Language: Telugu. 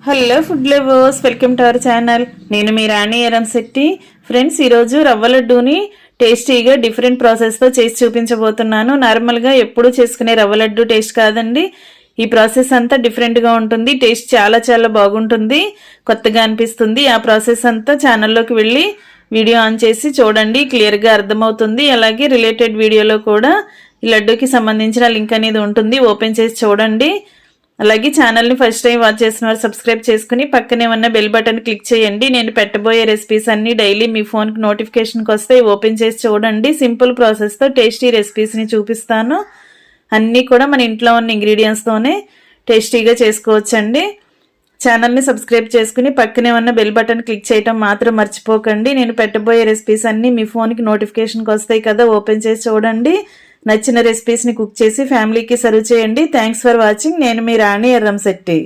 Hello food lovers, welcome to our channel. నేను మీ రాణి ఎరంశెట్టి. ఫ్రెండ్స్, ఈరోజు రవ్వ లడ్డూని టేస్టీగా డిఫరెంట్ ప్రాసెస్తో చేసి చూపించబోతున్నాను. నార్మల్గా ఎప్పుడు చేసుకునే రవ్వ లడ్డు టేస్ట్ కాదండి. ఈ ప్రాసెస్ అంతా డిఫరెంట్గా ఉంటుంది. టేస్ట్ చాలా చాలా బాగుంటుంది, కొత్తగా అనిపిస్తుంది. ఆ ప్రాసెస్ అంతా ఛానల్లోకి వెళ్ళి వీడియో ఆన్ చేసి చూడండి, క్లియర్గా అర్థమవుతుంది. అలాగే రిలేటెడ్ వీడియోలో కూడా ఈ లడ్డూకి సంబంధించిన లింక్ అనేది ఉంటుంది, ఓపెన్ చేసి చూడండి. అలాగే ఛానల్ని ఫస్ట్ టైం వాచ్ చేసిన వారు సబ్స్క్రైబ్ చేసుకుని పక్కనే ఉన్న బెల్ బటన్ క్లిక్ చేయండి. నేను పెట్టబోయే రెసిపీస్ అన్ని డైలీ మీ ఫోన్కి నోటిఫికేషన్కి వస్తాయి, ఓపెన్ చేసి చూడండి. సింపుల్ ప్రాసెస్తో టేస్టీ రెసిపీస్ని చూపిస్తాను. అన్నీ కూడా మన ఇంట్లో ఉన్న ఇంగ్రీడియంట్స్తోనే టేస్టీగా చేసుకోవచ్చండి. ఛానల్ని సబ్స్క్రైబ్ చేసుకుని పక్కనే ఉన్న బెల్ బటన్ క్లిక్ చేయడం మాత్రం మర్చిపోకండి. నేను పెట్టబోయే రెసిపీస్ అన్నీ మీ ఫోన్కి నోటిఫికేషన్కి వస్తాయి కదా, ఓపెన్ చేసి చూడండి. నచ్చిన రెసిపీస్ని కుక్ చేసి ఫ్యామిలీకి సర్వ్ చేయండి. Thanks for watching. నేను మీ రాణి ఎర్రంశెట్టి.